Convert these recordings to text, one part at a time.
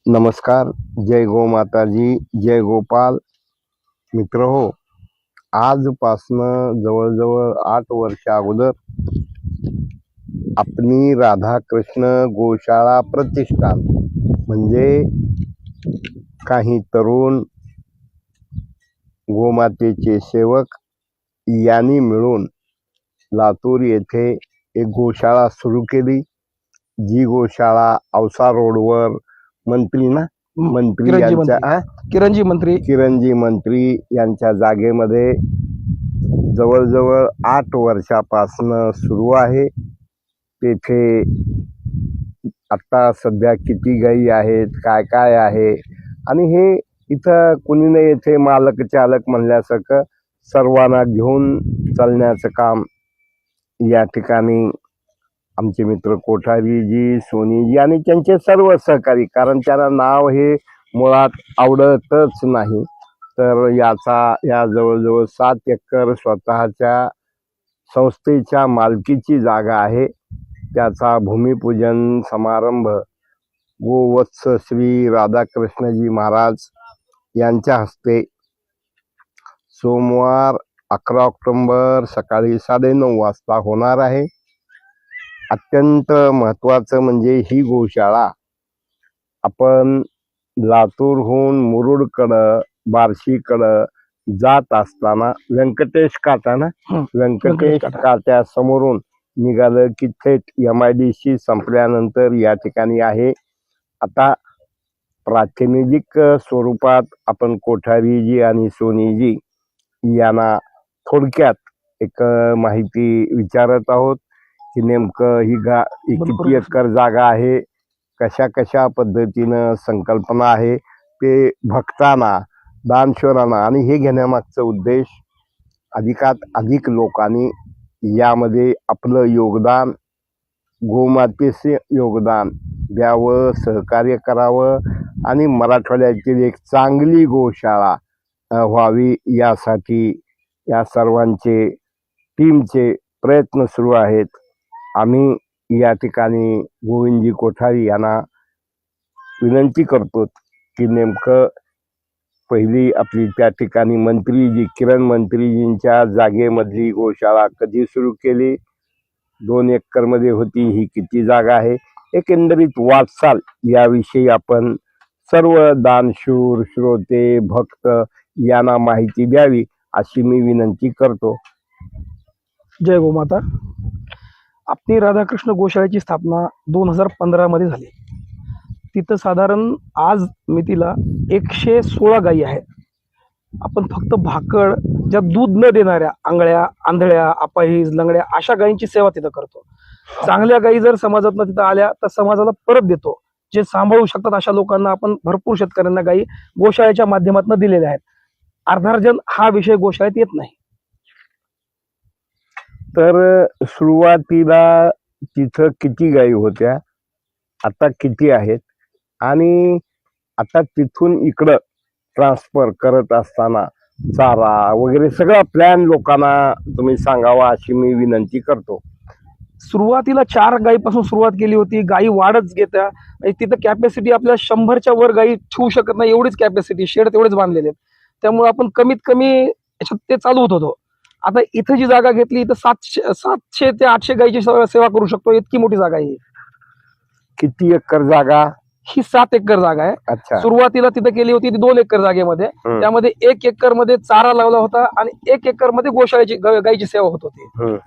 नमस्कार. जय गो माताजी, जय गोपाल. मित्र हो, आजपासनं जवळजवळ 8 वर्ष अगोदर आपली राधाकृष्ण गोशाळा प्रतिष्ठान म्हणजे काही तरुण गोमातेचे सेवक यांनी मिळून लातूर येथे एक गोशाळा सुरू केली. जी गोशाळा औसा रोडवर मंत्री किरणजी मंत्री यांच्या जागेमध्ये जवळजवळ 8 वर्षापासून सुरू आहे. तेथे आता सध्या किती गायी आहेत, काय काय आहे, आणि हे इथं कुणी नाही, येथे मालक चालक म्हणल्यासारखं सर्वांना घेऊन चालण्याचं काम या ठिकाणी आमचे मित्र कोठारीजी, सोनीजी आणि त्यांचे सर्व सहकारी, कारण त्यांना नाव हे मुळात आवडतच नाही. तर या जवळजवळ 7 एकर स्वतःच्या संस्थेच्या मालकीची जागा आहे. त्याचा भूमिपूजन समारंभ गोवत्स श्री राधाकृष्णजी महाराज यांच्या हस्ते सोमवार 11 ऑक्टोबर सकाळी 9:30 वाजता होणार आहे. अत्यंत महत्त्वाचं म्हणजे ही गोशाळा आपण लातूरहून मुरुडकडं, बार्शीकडं जात असताना व्यंकटेश काट्या समोरून निघालं की थेट MIDC संपल्यानंतर या ठिकाणी आहे. आता प्रातिनिधिक स्वरूपात आपण कोठारीजी आणि सोनीजी यांना थोडक्यात एक माहिती विचारत आहोत की नेमकं ही किती एकर जागा आहे, कशा कशा पद्धतीनं संकल्पना आहे, ते भक्तांना, दानशूरांना, आणि हे घेण्यामागचा उद्देश अधिकात अधिक लोकांनी यामध्ये आपलं योगदान, गोमातेचे योगदान द्यावं, सहकार्य करावं आणि मराठवाड्यातील एक चांगली गोशाळा व्हावी यासाठी या सर्वांचे टीमचे प्रयत्न सुरू आहेत. आम्ही या ठिकाणी गोविंदजी कोठारी यांना विनंती करतो की नेमकं पहिली आपली त्या ठिकाणी किरण मंत्रीजींच्या जागेमधली गोशाळा कधी सुरू केली, 2 एकरमध्ये होती, ही किती जागा आहे, एकंदरीत वाटचाल याविषयी आपण सर्व दानशूर, श्रोते, भक्त यांना माहिती द्यावी अशी मी विनंती करतो. जय गोमाता. आपली राधाकृष्ण गोशाळेची स्थापना 2015 मध्ये झाली. तिथं साधारण आज मितीला 116 गायी आहेत. आपण फक्त भाकड, ज्या दूध न देणाऱ्या आंगळ्या, आंधळ्या, अपाहिज, लंगड्या अशा गायींची सेवा तिथं करतो. चांगल्या गायी जर समाजातनं तिथं आल्या तर समाजाला परत देतो. जे सांभाळू शकतात अशा लोकांना आपण भरपूर शेतकऱ्यांना गायी गोशाळेच्या माध्यमातून दिलेल्या आहेत. अर्धार्जन हा विषय गोशाळेत येत नाही. तर सुरुवातीला तिथं किती गायी होत्या, आता किती आहेत, आणि आता तिथून इकडं ट्रान्सफर करत असताना चारा वगैरे सगळा प्लॅन लोकांना तुम्ही सांगावा अशी मी विनंती करतो. सुरुवातीला 4 गायीपासून सुरुवात केली होती. गायी वाढच घेत्या. तिथं कॅपॅसिटी आपल्या 100च्या वर गायी ठेवू शकत नाही, एवढीच कॅपॅसिटी, शेड तेवढेच बांधलेले आहेत. त्यामुळे आपण कमीत कमी याच्यात ते चालू होतो. आता इथं जी जागा घेतली तर 700 ते 800 गायीची सेवा करू शकतो, इतकी मोठी जागा आहे. किती एकर जागा? ही 7 एकर जागा आहे. अच्छा. सुरुवातीला तिथे केली होती ती 2 एकर जागेमध्ये. त्यामध्ये 1 एकर मध्ये चारा लावला होता आणि 1 एकर मध्ये गोशाळेची गायीची सेवा होत होती.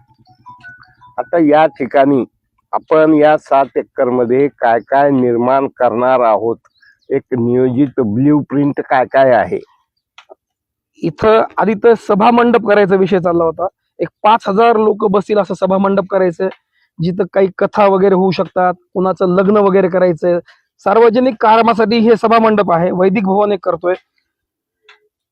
आता या ठिकाणी आपण या 7 एकर मध्ये काय काय निर्माण करणार आहोत, एक नियोजित ब्ल्यूप्रिंट काय काय आहे? इथं आधी तर सभा मंडप करायचा विषय चालला होता. एक 5000 लोक बसतील असं सभा मंडप करायचं, जिथं काही कथा वगैरे होऊ शकतात, कुणाचं लग्न वगैरे करायचंय, सार्वजनिक कामासाठी हे सभा मंडप आहे. वैदिक भवन एक करतोय.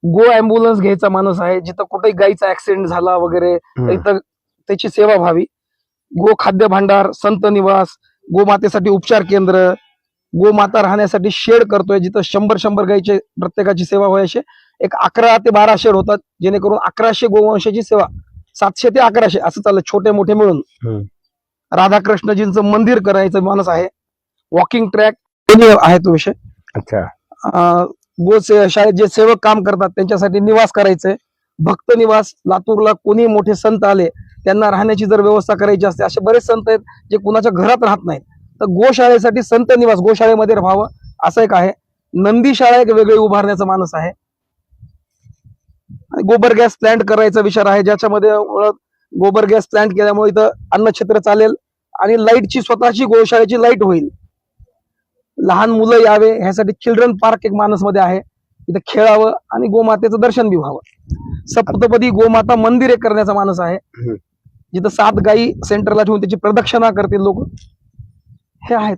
गो ॲम्ब्युलन्स घ्यायचा माणूस आहे, जिथं कुठेही गायीचा ऍक्सिडेंट झाला वगैरे इथं त्याची सेवा व्हावी. गो खाद्य भांडार, संत निवास, गोमातेसाठी उपचार केंद्र, गोमाता राहण्यासाठी शेड करतोय, जिथं 100 गायीचे प्रत्येकाची सेवा व्हायची. एक 11 ते 12 शेड होतात, जेणेकरून 1100 गोवंशाची सेवा, 700 ते 1100 असं चाललं, छोटे मोठे मिळून. राधाकृष्णजींचं मंदिर करायचं माणूस आहे. वॉकिंग ट्रॅक आहे तो विषय. अच्छा. शाळेत जे सेवक काम करतात त्यांच्यासाठी निवास करायचंय, भक्त निवास. लातूरला कोणी मोठे संत आले त्यांना राहण्याची जर व्यवस्था करायची असते, असे बरेच संत आहेत जे कुणाच्या घरात राहत नाहीत, तर गोशाळेसाठी संत निवास गोशाळेमध्ये राहावं असं एक आहे. नंदी शाळा एक वेगळी उभारण्याचा मानस आहे. आणि गोबर गॅस प्लांट करायचा विचार आहे, ज्याच्यामध्ये गोबर गॅस प्लांट केल्यामुळे इथं अन्नक्षेत्र चालेल आणि लाईटची स्वतःची गोशाळेची लाईट होईल. लहान मुलं यावे ह्यासाठी चिल्ड्रन पार्क एक मानसमध्ये आहे, इथं खेळावं आणि गोमातेचं दर्शन बी व्हावं. सप्तपदी गोमाता मंदिर एक करण्याचा मानस आहे, जिथं 7 गायी सेंटरला ठेवून त्याची प्रदक्षिणा करतील लोक. हे आहेत.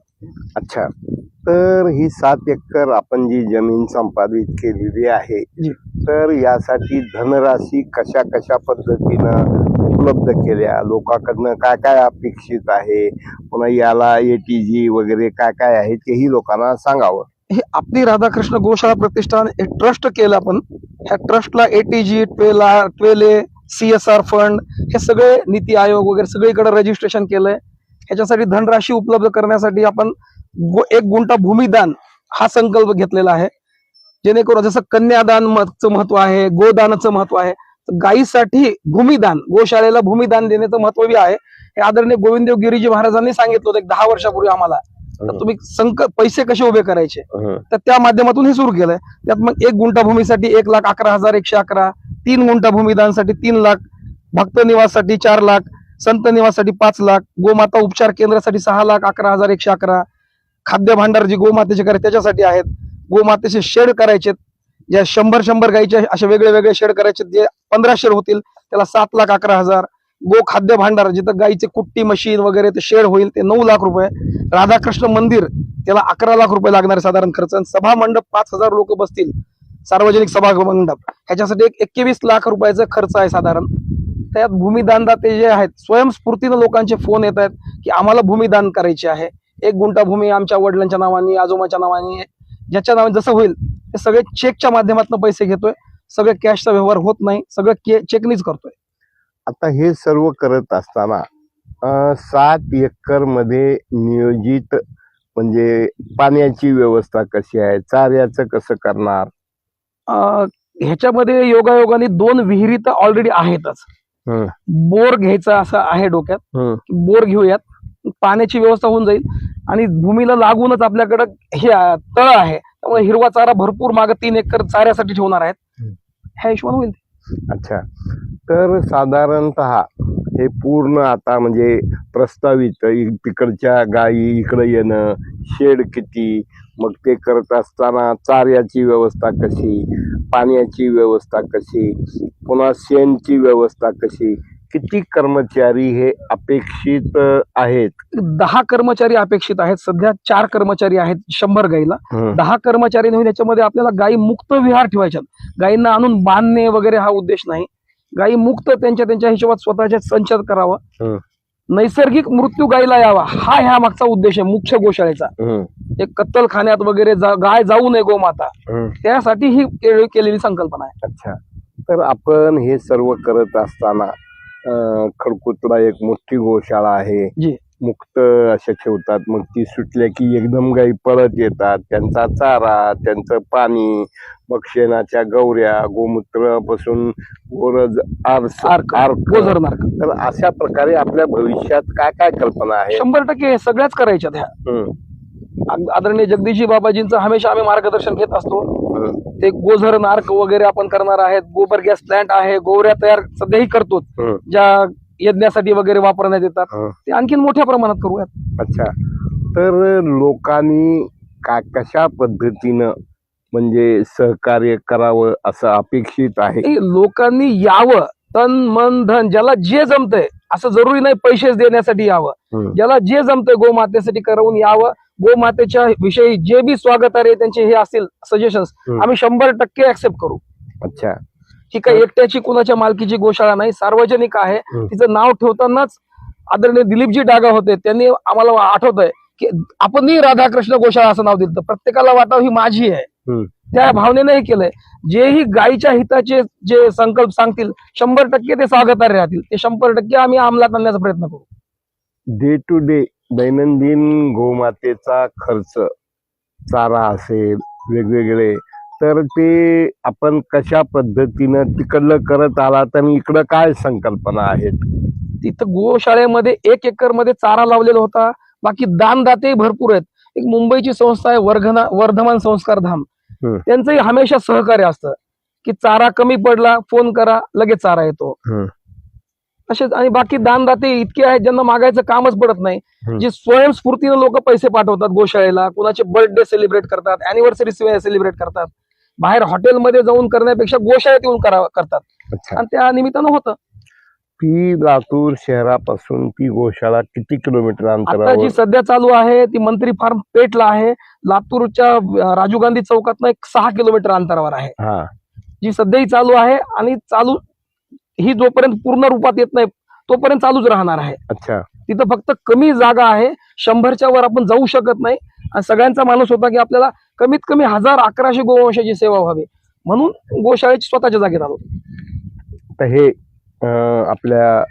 अच्छा. तर ही 7 एकर आपण जी जमीन संपादित केलेली आहे, जी. तर यासाठी धनराशी कशा कशा पद्धतीनं उपलब्ध केल्या, लोकांकडनं काय काय अपेक्षित आहे, पुन्हा याला ATG वगैरे काय काय आहे तेही लोकांना सांगावं. हे आपली राधाकृष्ण गोशाळा प्रतिष्ठान एक ट्रस्ट केलं आपण. ह्या ट्रस्टला ATG 12A CSR फंड हे सगळे नीती आयोग वगैरे सगळीकडे रजिस्ट्रेशन केलंय. ह्याच्यासाठी धनराशी उपलब्ध करण्यासाठी आपण 1 गुंठा भूमिदान हा संकल्प घेतलेला आहे, जेणेकरून जसं कन्यादानचं महत्व आहे, गोदानाचं महत्व आहे, गायीसाठी भूमिदान, गोशाळेला भूमिदान देण्याचं महत्व बी आहे. हे आदरणीय गोविंददेव गिरीजी महाराजांनी सांगितलं होतं 10 वर्षापूर्वी आम्हाला, तर तुम्ही पैसे कसे उभे करायचे, तर त्या माध्यमातून हे सुरू केलंय. त्यात मग 1 गुंठा भूमीसाठी 1,11,111, 3 गुंठा भूमिदानसाठी 3 लाख, भक्त निवाससाठी 4 लाख, संत निवाससाठी 5 लाख, गोमाता उपचार केंद्रासाठी 6,11,111, खाद्य भांडार जी गोमातेचे करायचे त्याच्यासाठी आहेत, गोमातेचे शेड करायचे ज्या 100 गायीचे असे वेगळे वेगळे शेड करायचे, जे 15 शेड होतील त्याला 7,11,000, गो खाद्य भांडार जिथं गायीचे कुट्टी मशीन वगैरे ते शेड होईल ते 9 लाख रुपये, राधाकृष्ण मंदिर त्याला 11 लाख रुपये लागणार साधारण खर्च, सभा मंडप 5,000 लोक बसतील, सार्वजनिक सभा मंडप ह्याच्यासाठी 21 लाख रुपयाचा खर्च आहे साधारण. त्यात भूमिदानदाते जे आहेत स्वयंस्फूर्तीनं लोकांचे फोन येत आहेत की आम्हाला भूमिदान करायचे आहे, 1 गुंठा भूमी आमच्या वडिलांच्या नावाने आजोबाच्या नावाने ज्याच्या नावाने जसं होईल ते सगळे चेकच्या माध्यमातून पैसे घेतोय, सगळे कॅशचा व्यवहार होत नाही, सगळं चेकनीच करतोय. आता हे सर्व करत असताना 7 एकर मध्ये नियोजित म्हणजे पाण्याची व्यवस्था कशी आहे, चाऱ्याचं कसं करणार? ह्याच्यामध्ये योगायोगाने 2 विहिरी तर ऑलरेडी आहेतच. बोर घ्यायचा असं आहे डोक्यात, बोर घेऊयात, पाण्याची व्यवस्था होऊन जाईल आणि भूमीला लागूनच आपल्याकडं हे तळ आहे, त्यामुळे हिरवा चारा भरपूर मागे 3 एकर चाऱ्यासाठी ठेवणार आहेत, ह्या हिशोबाने होईल. अच्छा. तर साधारणतः हे पूर्ण आता म्हणजे प्रस्तावित तिकडच्या गायी इकडे येणं, शेड किती, मग ते करत असताना चाऱ्याची व्यवस्था कशी, पाण्याची व्यवस्था कशी, पुन्हा शेणची व्यवस्था कशी, किती कर्मचारी हे अपेक्षित आहेत? 10 कर्मचारी अपेक्षित आहेत. सध्या 4 कर्मचारी आहेत 100 गाईला. 10 कर्मचारी नव्हे, त्याच्यामध्ये आपल्याला गायी मुक्त विहार ठेवायच्यात. गायींना आणून बांधणे वगैरे हा उद्देश नाही. गायी मुक्त त्यांच्या हिशोबात स्वतःच्या संचार करावा, नैसर्गिक मृत्यू गायीला यावा हा ह्या मागचा उद्देश आहे मुख्य गोशाळेचा. एक कत्तलखान्यात वगैरे गाय जाऊ नये गोमाता, त्यासाठी ही केलेली संकल्पना आहे. अच्छा. तर आपण हे सर्व करत असताना खडकुतला एक मोठी गोशाळा आहे, जी मुक्त अशा ठेवतात, मग ती सुटल्या की एकदम गायी पळत येतात, त्यांचा चारा, त्यांचं पाणी, मग शेणाच्या गौऱ्या, गोमूत्रापासून गोरज गोझर मार्ग. तर अशा प्रकारे आपल्या भविष्यात काय काय कल्पना आहे? 100% सगळ्याच करायच्या ह्या. आदरणीय जगदीशजी बाबाजींचं हमेशा आम्ही मार्गदर्शन घेत असतो. ते गोझर नार्क वगैरे आपण करणार आहेत, गोबर गॅस प्लांट आहे, गोवऱ्या तयार सध्याही करतो ज्या यज्ञासाठी वगैरे वापरण्यात येतात, ते आणखीन मोठ्या प्रमाणात करूयात. अच्छा. तर लोकांनी कशा पद्धतीनं म्हणजे सहकार्य करावं असं अपेक्षित आहे? लोकांनी यावं, तन मन धन ज्याला जे जमतंय, असं जरुरी नाही पैसेच देण्यासाठी यावं, ज्याला जे जमतंय गोमातेसाठी करून यावं. गोमातेच्या विषयी जे बी स्वागतार्ह त्यांचे हे असतील सजेशन्स आम्ही 100% ऍक्सेप्ट करू. अच्छा. ही काही एकट्याची कुणाच्या मालकीची गोशाळा नाही, सार्वजनिक आहे. तिचं नाव ठेवतानाच आदरणीय दिलीपजी डागा होते, त्यांनी आम्हाला आठवतंय की आपणही राधाकृष्ण गोशाळा असं नाव दिलं, प्रत्येकाला वाटावं ही माझी आहे, त्या भावनेने हे केलंय. जेही गायीच्या हिताचे जे संकल्प सांगतील 100% ते स्वागतार्ह राहतील, ते 100% आम्ही अंमलात आणण्याचा प्रयत्न करू. डे टू डे दैनंदिन गोमातेचा खर्च चारा असेल वेगवेगळे, तर ते आपण कशा पद्धतीनं तिकडलं करत आलात आणि इकडं काय संकल्पना आहेत? तिथं गोशाळेमध्ये 1 एकर मध्ये चारा लावलेला होता. बाकी दानदाते भरपूर आहेत. एक मुंबईची संस्था आहे वर्धमान संस्कार धाम. हम्म. त्यांचंही हमेशा सहकार्य असतं की चारा कमी पडला फोन करा, लगेच चारा येतो. हम्म. तसेच आणि बाकी दानदाते इतके आहेत ज्यांना मागायचं कामच पडत नाही. हम्म. जे स्वयंस्फूर्तीनं लोक पैसे पाठवतात गोशाळेला, कुणाचे बर्थडे सेलिब्रेट करतात, अॅनिव्हर्सरी सेलिब्रेट करतात. बाहेर हॉटेलमध्ये जाऊन करण्यापेक्षा गोशाळेत येऊन करतात अच्छा. आणि त्या निमित्तानं होतं. ती लातूर शहरापासून ती गोशाळा किती किलोमीटर आता अंतरावर? जी सध्या चालू आहे ती मंत्री फार्म पेटला आहे. लातूरच्या राजीव गांधी चौकातनं एक 6 किलोमीटर अंतरावर आहे. हा. जी सध्याही चालू आहे आणि चालू ही जोपर्यंत पूर्ण रूपात येत नाही तोपर्यंत चालूच राहणार आहे. अच्छा. तिथं फक्त कमी जागा आहे, 100च्या वर आपण जाऊ शकत नाही. आणि सगळ्यांचा माणूस होता की आपल्याला कमीत कमी 1000-1100 गोवंशाची सेवा व्हावी, म्हणून गोशाळेची स्वतःच्या जागेत आलो. तर हे आपल्या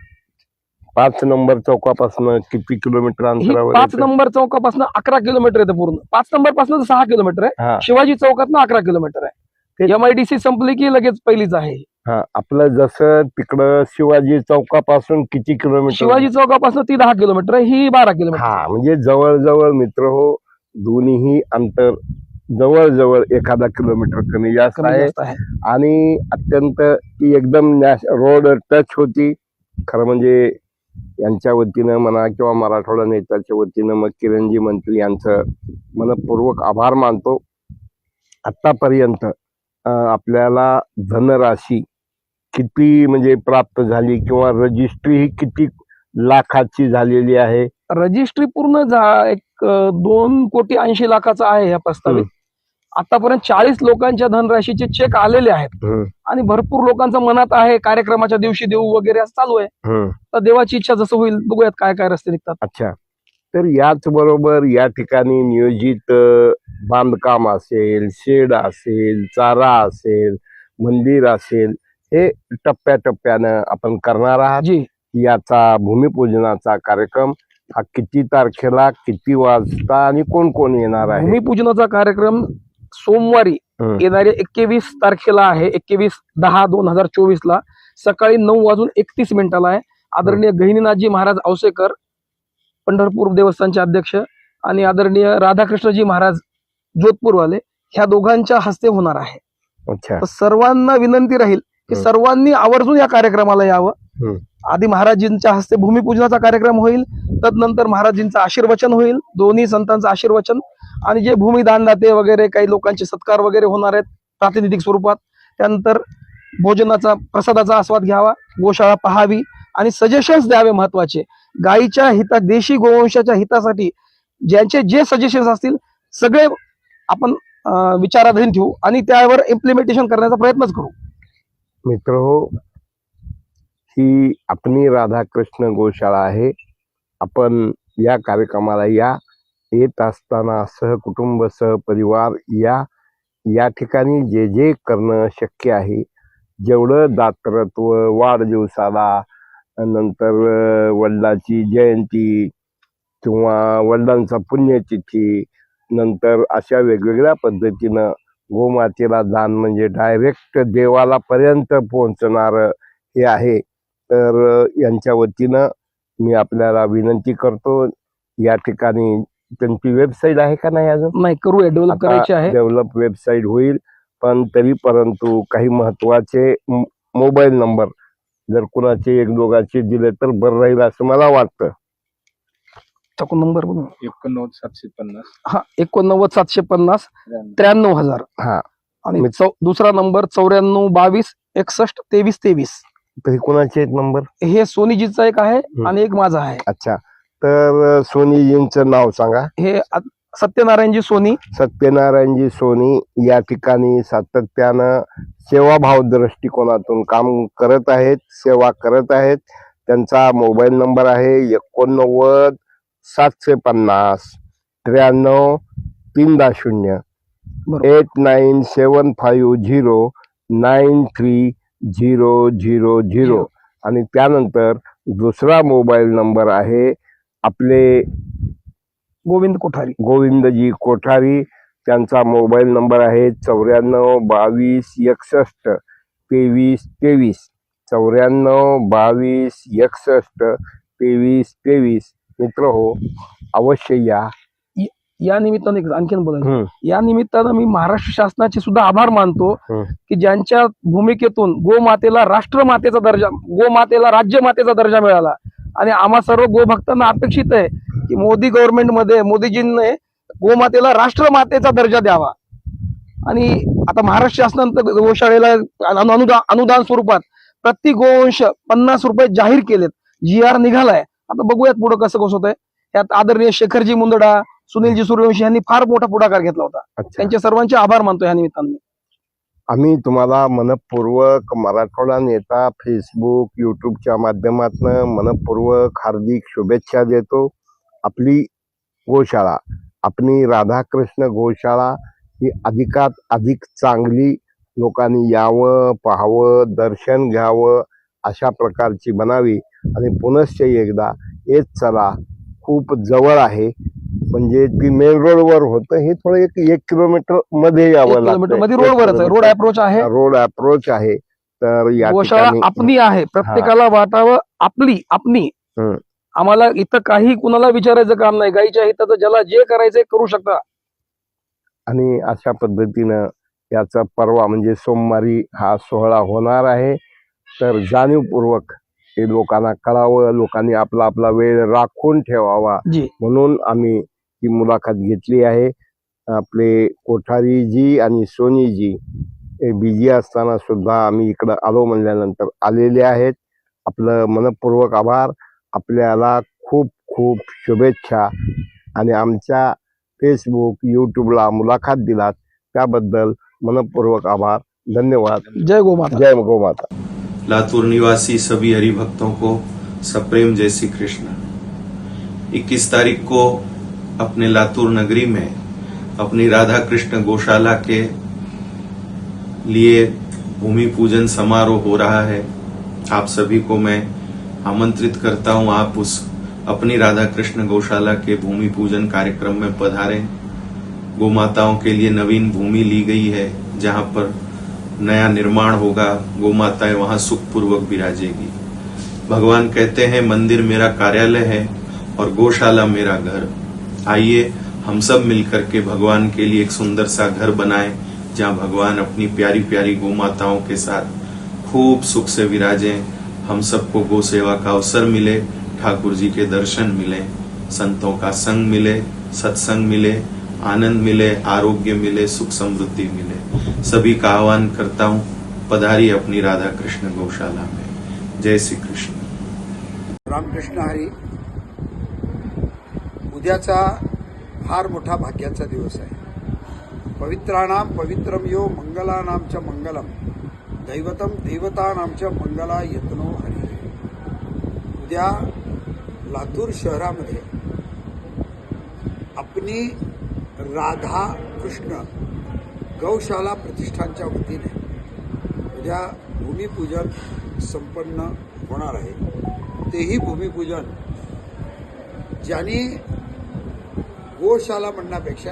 5 नंबर चौकापासून किती किलोमीटर ही अंतरावर 5 येतं? नंबर चौकापासून 11 किलोमीटर येतं पूर्ण. 5 नंबर पासून 6 किलोमीटर आहे. हा. शिवाजी चौकातनं 11 किलोमीटर आहे. ते- MIDC संपली की लगेच पहिलीच आहे. हा. आपलं जसं तिकडं शिवाजी चौकापासून किती किलोमीटर? शिवाजी चौकापासून ती 10 किलोमीटर आहे, ही 12 किलोमीटर. हा, म्हणजे जवळजवळ मित्र हो, दोन्हीही अंतर जवळजवळ 1 किलोमीटर कमी जास्त कमी आहे. जास्त आहे. आणि अत्यंत ती एकदम रोड टच होती. खरं म्हणजे यांच्या वतीनं म्हणा किंवा मराठवाडा नेत्याच्या वतीनं मग किरणजी मंत्री यांचं मनपूर्वक आभार मानतो. आतापर्यंत आपल्याला धनराशी किती म्हणजे प्राप्त झाली किंवा रजिस्ट्री ही किती लाखाची झालेली आहे? रजिस्ट्री पूर्ण 2,80,00,000 आहे या प्रस्तावित. आतापर्यंत 40 लोकांच्या धनराशीचे चेक आलेले आहेत आणि भरपूर लोकांच्या मनात आहे कार्यक्रमाच्या दिवशी देऊ वगैरे असं चालू आहे. तर देवाची इच्छा जसं होईल बघूयात काय काय रस्ते निघतात. अच्छा. तर याच बरोबर या ठिकाणी नियोजित बांधकाम असेल, शेड असेल, चारा असेल, मंदिर असेल, हे टप्प्याटप्प्यानं आपण करणार आहात. जी, याचा भूमिपूजनाचा कार्यक्रम हा किती तारखेला, किती वाजता आणि कोण कोण येणार आहे? भूमिपूजनाचा कार्यक्रम सोमवारी येणाऱ्या 21 तारखेला आहे. 21/10/2024 ला सकाळी 9:31 आहे. आदरणीय गहिनीनाथजी महाराज औसेकर, पंढरपूर देवस्थानचे अध्यक्ष, आणि आदरणीय राधाकृष्णजी महाराज जोधपूरवाले, ह्या दोघांच्या हस्ते होणार आहे. अच्छा. तर सर्वांना विनंती राहील की सर्वांनी आवर्जून या कार्यक्रमाला यावं. आधी महाराजींच्या हस्ते भूमिपूजनाचा कार्यक्रम होईल, तदनंतर महाराजींचं आशीर्वचन होईल, दोन्ही संतांचं आशीर्वचन, आणि जे भूमिदानदाते वगैरे काही लोकांचे सत्कार वगैरे होणार आहेत प्रातिनिधिक स्वरूपात. त्यानंतर भोजनाचा प्रसादाचा आस्वाद घ्यावा, गोशाळा पाहावी आणि सजेशन्स द्यावे. महत्वाचे गायीच्या हिता, देशी गोवंशाच्या हितासाठी ज्यांचे जे सजेशन्स असतील सगळे आपण विचाराधीन ठेवू आणि त्यावर इम्प्लिमेंटेशन करण्याचा प्रयत्नच करू. मित्र हो, ही आपली राधाकृष्ण गोशाळा आहे. आपण या कार्यक्रमाला येत असताना सहकुटुंब सहपरिवार या ठिकाणी जे जे करणं शक्य आहे, जेवढं दातृत्व, वाढदिवसाला, नंतर वडिलांची जयंती किंवा वडिलांचा पुण्यतिथी, नंतर अशा वेगवेगळ्या पद्धतीनं गोमातेला दान म्हणजे डायरेक्ट देवाला पर्यंत पोहोचणार हे आहे. तर यांच्या वतीनं मी आपल्याला विनंती करतो, या ठिकाणी त्यांची वेबसाईट आहे का नाही अजून? नाही, करूया, डेव्हलप करायची आहे. डेव्हलप वेबसाईट होईल, पण तरी परंतु काही महत्वाचे मोबाईल नंबर जर कुणाचे एक दोघांचे दिले तर बरं राहील असं मला वाटतं. नंबर बघू. 89,750. हा, 89,750 93,000. हा. आणि दुसरा नंबर 94,22,61,23,23. तरी कुणाचे एक नंबर? हे सोनीजीचा एक आहे आणि एक माझा आहे. अच्छा. तर सोनीजींचं नाव सांगा. हे सत्यनारायणजी सोनी. सत्यनारायणजी सोनी या ठिकाणी सातत्यानं सेवाभाव दृष्टिकोनातून काम करत आहेत, सेवा करत आहेत. त्यांचा मोबाईल नंबर आहे 89,750 93,300 89,75093,000 आणि त्यानंतर दुसरा मोबाईल नंबर आहे आपले गोविंद कोठारी. गोविंदजी कोठारी त्यांचा मोबाईल नंबर आहे 94 22 61 23 23. 94 22 61 23 23. मित्र हो, अवश्य या. या निमित्ताने आणखीन बोलायचं, या निमित्तानं मी महाराष्ट्र शासनाचे सुद्धा आभार मानतो की ज्यांच्या भूमिकेतून गोमातेला राष्ट्रमातेचा दर्जा, गोमातेला राज्यमातेचा दर्जा मिळाला. आणि आम्हा सर्व गोभक्तांना अपेक्षित आहे की मोदी गव्हर्नमेंटमध्ये मोदीजींनी गोमातेला राष्ट्रमातेचा दर्जा द्यावा. आणि आता महाराष्ट्र शासनानं गोशाळेला अनुदान स्वरूपात प्रति गोवंश 50 रुपये जाहीर केलेत. GR निघालाय. आता बघूयात पुढे कसं होत आहे. त्यात आदरणीय शेखरजी मुंदडा, सुनीलजी सूर्यवंशी यांनी फार मोठा पुढाकार घेतला होता. त्यांचे सर्वांचे आभार मानतो या निमित्ताने. आम्ही तुम्हाला मनपूर्वक मराठवाडा नेता फेसबुक युट्यूबच्या माध्यमातून मनपूर्वक हार्दिक शुभेच्छा देतो. आपली गोशाळा, आपली राधाकृष्ण गोशाळा ही अधिकात अधिक चांगली, लोकांनी यावं, पाहावं, दर्शन घ्यावं अशा प्रकारची बनावी. आणि पुनश्च एकदा येत चला, खूप जवळ आहे. म्हणजे ती मेन रोडवर होतं, हे थोडं 1 किलोमीटर मध्ये यावं लागतं. मध्ये रोडवरच आहे, रोड अप्रोच आहे, रोड अप्रोच आहे. तर या गोशाळा आपली आहे, प्रत्येकाला वाटावं आपली. आम्हाला इथं काही कुणाला विचारायचं काम नाही. गाईच्या हिताचं ज्याला जे करायचंय करू शकता. आणि अशा पद्धतीनं याचा परवा म्हणजे सोमवारी हा सोहळा होणार आहे. तर जाणीवपूर्वक हे लोकांना कळावं, लोकांनी आपला आपला वेळ राखून ठेवावा म्हणून आम्ही ही मुलाखत घेतली आहे. आपले कोठारीजी आणि सोनीजी हे बिझी असताना सुद्धा आम्ही इकडं आलो म्हणल्यानंतर आलेले आहेत. आपलं मनपूर्वक आभार. आपल्याला खूप खूप शुभेच्छा. आणि आमच्या फेसबुक यूट्यूबला मुलाखत दिलात त्याबद्दल मनपूर्वक आभार. धन्यवाद. जय गोमाता. जय गोमाता. लातूर निवासी सभी हरि भक्तों को सप्रेम जय श्री कृष्ण। 21 तारीख को अपने लातूर नगरी में अपनी राधा कृष्ण गौशाला के लिए भूमि पूजन समारोह हो रहा है। आप सभी को मैं आमंत्रित करता हूं, आप उस अपनी राधा कृष्ण गौशाला के भूमि पूजन कार्यक्रम में पधारें। गौ माताओं के लिए नवीन भूमि ली गई है, जहां पर नया निर्माण होगा। गौ माताएं वहां सुखपूर्वक विराजेगी। भगवान कहते हैं मंदिर मेरा कार्यालय है और गौशाला मेरा घर। आइए हम सब मिलकर के भगवान के लिए एक सुंदर सा घर बनाएं, जहां भगवान अपनी प्यारी प्यारी गौ माताओं के साथ खूब सुख से विराजें। हम सबको गौ सेवा का अवसर मिले, ठाकुर जी के दर्शन मिले, संतों का संग मिले, सत्संग मिले, आनंद मिले, आरोग्य मिले, सुख समृद्धि मिले। सभी का आह्वान करता हूं, पधारी अपनी राधा कृष्ण गौशाला में। जय श्री कृष्ण। रामकृष्ण हरी। उद्याचा फार मोठा भाग्याचा दिवस आहे। पवित्राणाम पवित्रम यो मंगलानाम च मंगलम, दैवतम देवतानाम च मंगला यत्नो हरी। उद्या लातूर शहरामध्ये आपली राधा कृष्ण गौशाला प्रतिष्ठानच्या वतीने उद्या भूमिपूजन संपन्न होणार आहे। तेही भूमिपूजन ज्यांनी गोशाला म्हणण्यापेक्षा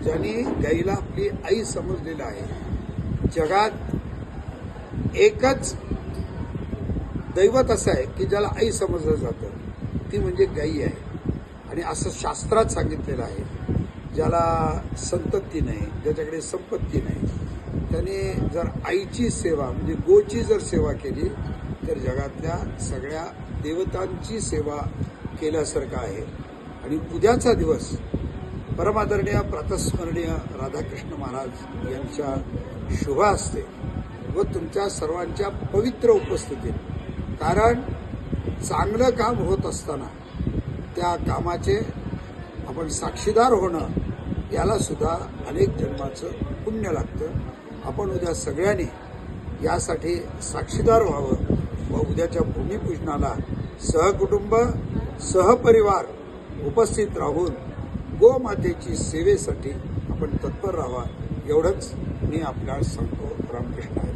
ज्यांनी गाईला आपली आई समजलेलं आहे। जगात एकच दैवत असं आहे की ज्याला आई समजलं जातं, ती म्हणजे गाई आहे। आणि असं शास्त्रात सांगितलेलं आहे, ज्याला संतती नाही, ज्याच्याकडे संपत्ती नाही, त्याने जर आईची सेवा म्हणजे गोची जर सेवा केली तर जगातल्या सगळ्या देवतांची सेवा केल्यासारखं आहे। आणि उद्याचा दिवस परमादरणीय प्रातस्मरणीय राधाकृष्ण महाराज यांच्या शुभ असते व तुमच्या सर्वांच्या पवित्र उपस्थितीत। कारण चांगलं काम होत असताना त्या कामाचे आपण साक्षीदार होणं याला सुद्धा अनेक जन्माचं पुण्य लागतं। आपण उद्या सगळ्यांनी यासाठी साक्षीदार व्हावं व उद्याच्या भूमिपूजनाला सहकुटुंब सहपरिवार उपस्थित राहून गोमातेची सेवेसाठी आपण तत्पर राहावा, एवढंच मी आपल्याला सांगतो। रामकृष्ण हरी।